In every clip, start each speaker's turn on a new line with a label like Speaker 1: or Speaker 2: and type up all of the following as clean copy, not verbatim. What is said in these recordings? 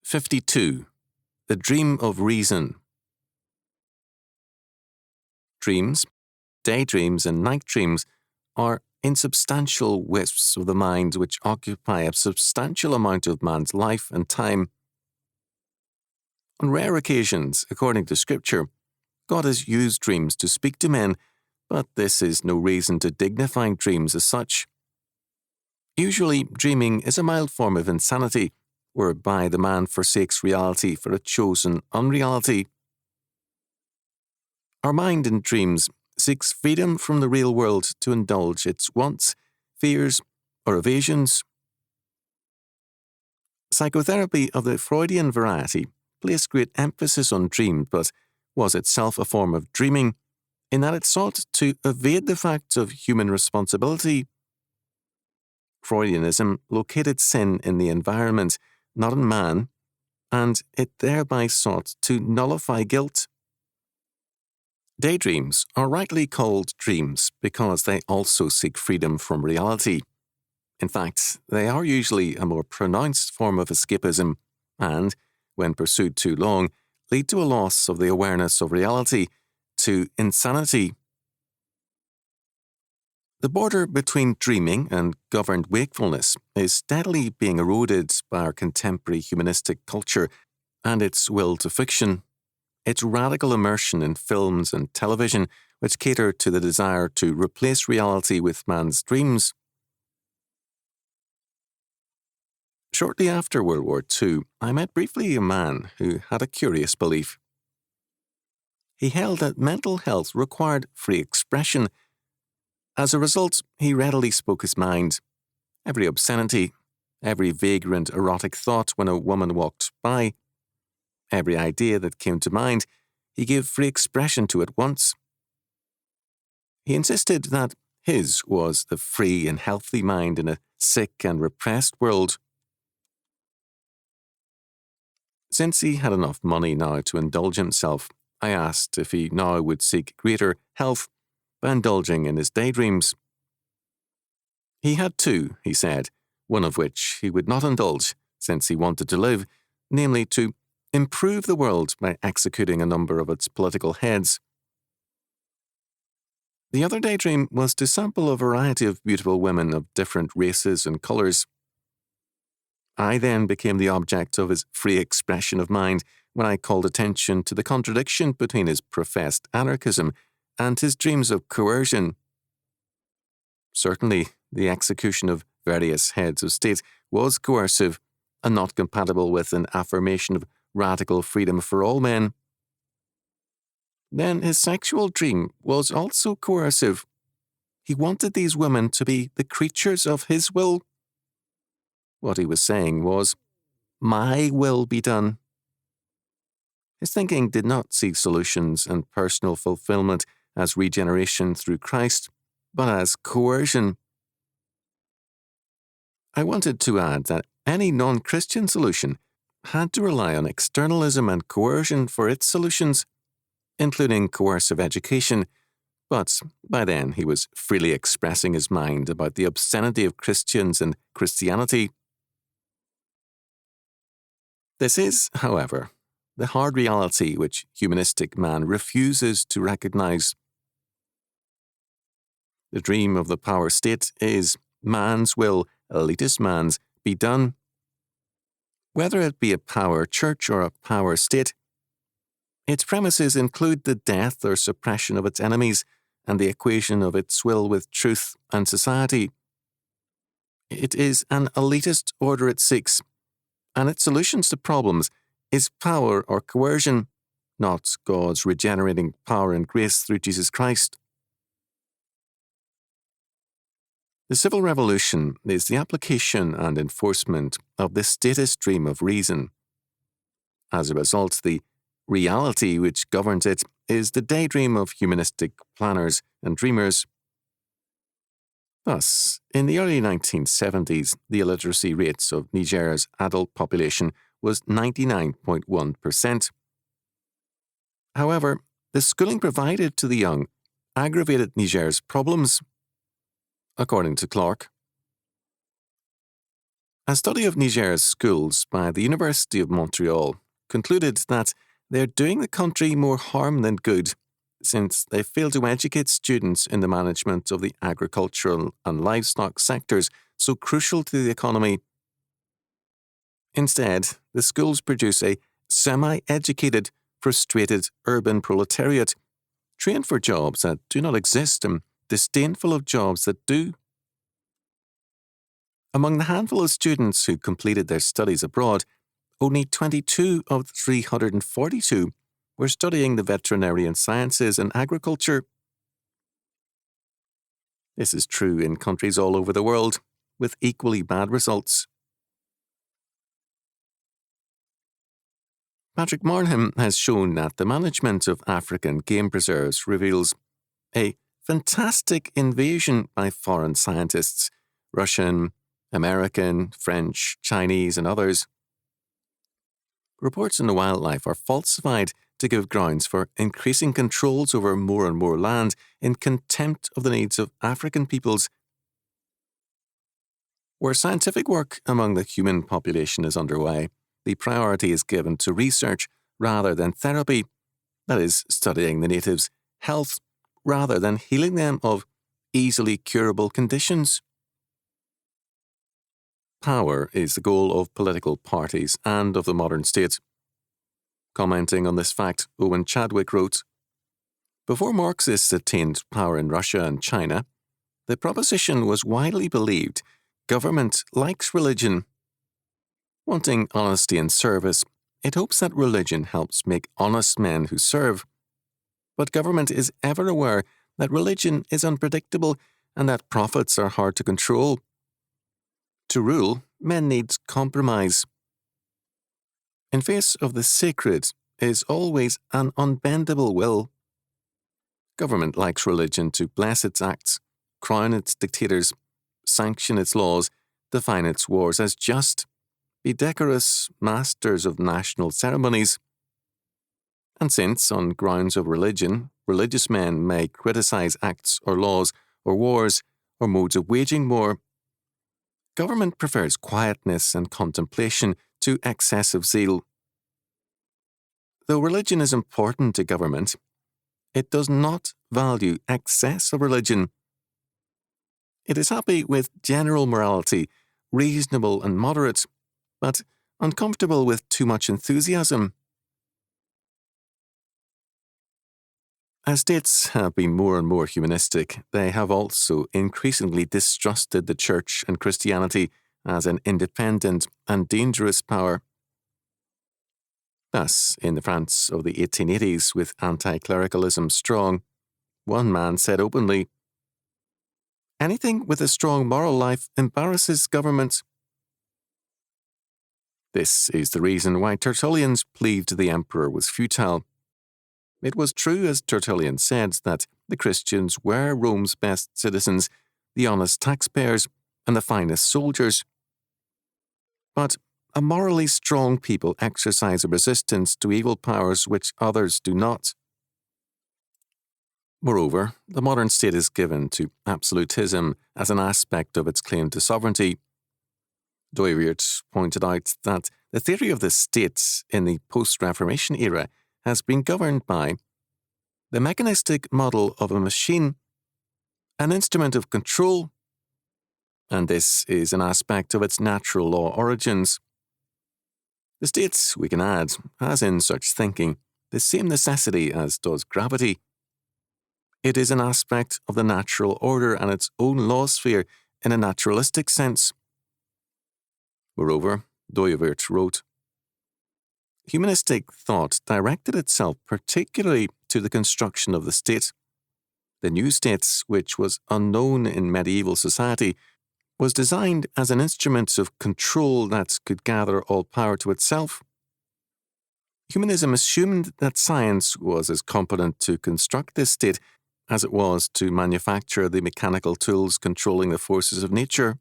Speaker 1: 52. The Dream of Reason. Dreams, daydreams and night dreams are insubstantial wisps of the mind which occupy a substantial amount of man's life and time. On rare occasions, according to Scripture, God has used dreams to speak to men, but this is no reason to dignify dreams as such. Usually, dreaming is a mild form of insanity, whereby the man forsakes reality for a chosen unreality. Our mind in dreams seeks freedom from the real world to indulge its wants, fears, or evasions. Psychotherapy of the Freudian variety placed great emphasis on dreams, but was itself a form of dreaming, in that it sought to evade the fact of human responsibility. Freudianism located sin in the environment, not in man, and it thereby sought to nullify guilt. Daydreams are rightly called dreams because they also seek freedom from reality. In fact, they are usually a more pronounced form of escapism and, when pursued too long, lead to a loss of the awareness of reality, to insanity. The border between dreaming and governed wakefulness is steadily being eroded by our contemporary humanistic culture and its will to fiction, its radical immersion in films and television which cater to the desire to replace reality with man's dreams. Shortly after World War II, I met briefly a man who had a curious belief. He held that mental health required free expression. As a result, he readily spoke his mind. Every obscenity, every vagrant erotic thought when a woman walked by, every idea that came to mind, he gave free expression to at once. He insisted that his was the free and healthy mind in a sick and repressed world. Since he had enough money now to indulge himself, I asked if he now would seek greater health by indulging in his daydreams. He had two, he said, one of which he would not indulge, since he wanted to live, namely to improve the world by executing a number of its political heads. The other daydream was to sample a variety of beautiful women of different races and colours. I then became the object of his free expression of mind when I called attention to the contradiction between his professed anarchism and his dreams of coercion. Certainly, the execution of various heads of state was coercive and not compatible with an affirmation of radical freedom for all men. Then his sexual dream was also coercive. He wanted these women to be the creatures of his will. What he was saying was, "My will be done." His thinking did not see solutions and personal fulfillment as regeneration through Christ, but as coercion. I wanted to add that any non-Christian solution had to rely on externalism and coercion for its solutions, including coercive education, but by then he was freely expressing his mind about the obscenity of Christians and Christianity. This is, however, the hard reality which humanistic man refuses to recognize. The dream of the power state is man's will, elitist man's, be done. Whether it be a power church or a power state, its premises include the death or suppression of its enemies and the equation of its will with truth and society. It is an elitist order it seeks, and its solutions to problems is power or coercion, not God's regenerating power and grace through Jesus Christ. The Civil Revolution is the application and enforcement of the statist dream of reason. As a result, the reality which governs it is the daydream of humanistic planners and dreamers. Thus, in the early 1970s, the illiteracy rates of Niger's adult population was 99.1%. However, the schooling provided to the young aggravated Niger's problems. According to Clark, A study of Niger's schools by the University of Montreal concluded that they're doing the country more harm than good, since they fail to educate students in the management of the agricultural and livestock sectors so crucial to the economy. Instead, the schools produce a semi-educated, frustrated urban proletariat, trained for jobs that do not exist and disdainful of jobs that do. Among the handful of students who completed their studies abroad, only 22 of 342 were studying the veterinarian sciences and agriculture. This is true in countries all over the world, with equally bad results. Patrick Marnham has shown that the management of African game preserves reveals a fantastic invasion by foreign scientists, Russian, American, French, Chinese, and others. Reports on the wildlife are falsified to give grounds for increasing controls over more and more land in contempt of the needs of African peoples. Where scientific work among the human population is underway, the priority is given to research rather than therapy, that is, studying the natives' health rather than healing them of easily curable conditions. Power is the goal of political parties and of the modern state. Commenting on this fact, Owen Chadwick wrote, "Before Marxists attained power in Russia and China, the proposition was widely believed: government likes religion. Wanting honesty in service, it hopes that religion helps make honest men who serve. But government is ever aware that religion is unpredictable and that profits are hard to control. To rule, men need compromise. In face of the sacred is always an unbendable will. Government likes religion to bless its acts, crown its dictators, sanction its laws, define its wars as just, be decorous masters of national ceremonies. And since, on grounds of religion, religious men may criticize acts or laws or wars or modes of waging war, government prefers quietness and contemplation to excessive zeal. Though religion is important to government, it does not value excess of religion. It is happy with general morality, reasonable and moderate, but uncomfortable with too much enthusiasm. As states have been more and more humanistic, they have also increasingly distrusted the Church and Christianity as an independent and dangerous power. Thus, in the France of the 1880s, with anti-clericalism strong, one man said openly, "Anything with a strong moral life embarrasses government." This is the reason why Tertullian's plea to the emperor was futile. It was true, as Tertullian said, that the Christians were Rome's best citizens, the honest taxpayers, and the finest soldiers. But a morally strong people exercise a resistance to evil powers which others do not. Moreover, the modern state is given to absolutism as an aspect of its claim to sovereignty. Dooyeweerd pointed out that the theory of the state in the post-Reformation era has been governed by the mechanistic model of a machine, an instrument of control, and this is an aspect of its natural law origins. The state, we can add, has in such thinking the same necessity as does gravity. It is an aspect of the natural order and its own law sphere in a naturalistic sense. Moreover, Dooyeweerd wrote, "Humanistic thought directed itself particularly to the construction of the state. The new state, which was unknown in medieval society, was designed as an instrument of control that could gather all power to itself. Humanism assumed that science was as competent to construct this state as it was to manufacture the mechanical tools controlling the forces of nature.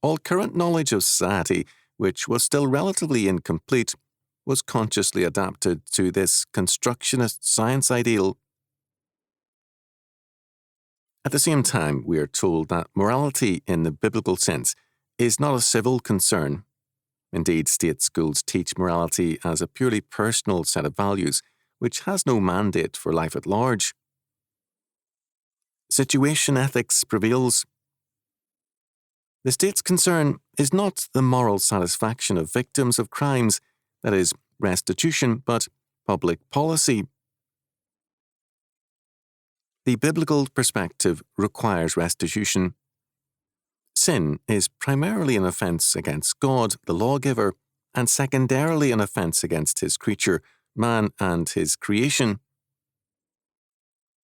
Speaker 1: All current knowledge of society, which was still relatively incomplete, was consciously adapted to this constructionist science ideal." At the same time, we are told that morality in the biblical sense is not a civil concern. Indeed, state schools teach morality as a purely personal set of values, which has no mandate for life at large. Situation ethics prevails. The state's concern is not the moral satisfaction of victims of crimes, that is, restitution, but public policy. The biblical perspective requires restitution. Sin is primarily an offence against God, the lawgiver, and secondarily an offence against his creature, man, and his creation.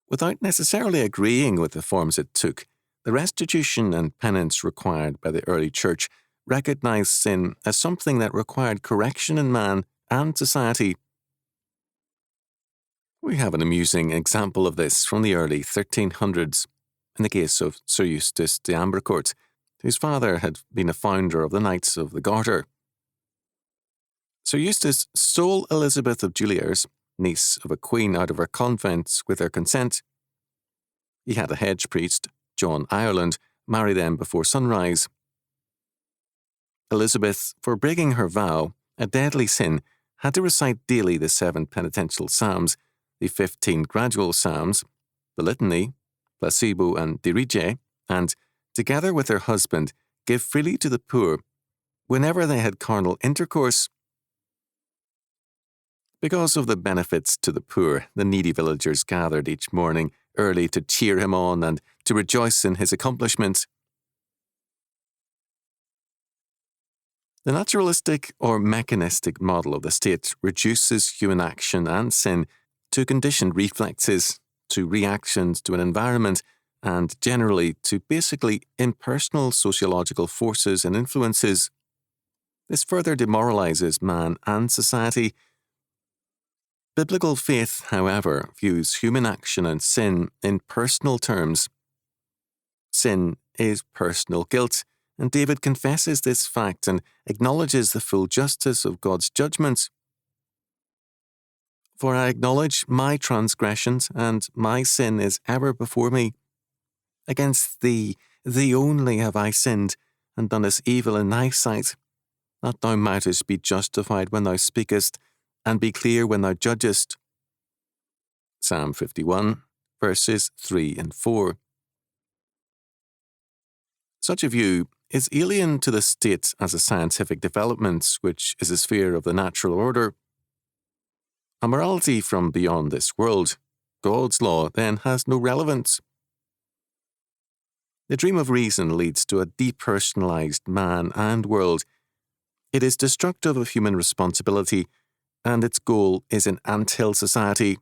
Speaker 1: Without necessarily agreeing with the forms it took, the restitution and penance required by the early church recognized sin as something that required correction in man and society. We have an amusing example of this from the early 1300s, in the case of Sir Eustace de Ambrecourt, whose father had been a founder of the Knights of the Garter. Sir Eustace stole Elizabeth of Juliers, niece of a queen, out of her convent with her consent. He had a hedge priest, John Ireland, marry them before sunrise. Elizabeth, for breaking her vow, a deadly sin, had to recite daily the 7 penitential psalms, the 15 gradual psalms, the litany, placebo and dirige, and, together with her husband, give freely to the poor whenever they had carnal intercourse. Because of the benefits to the poor, the needy villagers gathered each morning early to cheer him on and to rejoice in his accomplishments. The naturalistic or mechanistic model of the state reduces human action and sin to conditioned reflexes, to reactions to an environment, and generally to basically impersonal sociological forces and influences. This further demoralizes man and society. Biblical faith, however, views human action and sin in personal terms. Sin is personal guilt, and David confesses this fact and acknowledges the full justice of God's judgment. For I acknowledge my transgressions, and my sin is ever before me. Against thee, thee only have I sinned, and done this evil in thy sight, that thou mightest be justified when thou speakest, and be clear when thou judgest. Psalm 51, verses 3 and 4. Such a view is alien to the state as a scientific development, which is a sphere of the natural order. A morality from beyond this world, God's law, then has no relevance. The dream of reason leads to a depersonalized man and world. It is destructive of human responsibility, and its goal is an anthill society.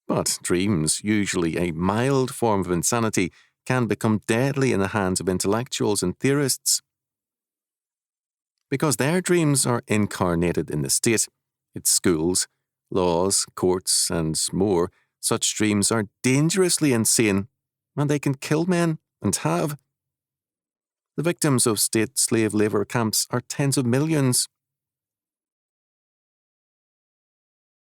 Speaker 1: But dreams, usually a mild form of insanity, can become deadly in the hands of intellectuals and theorists. Because their dreams are incarnated in the state, its schools, laws, courts, and more, such dreams are dangerously insane, and they can kill men, and have. The victims of state slave labour camps are tens of millions.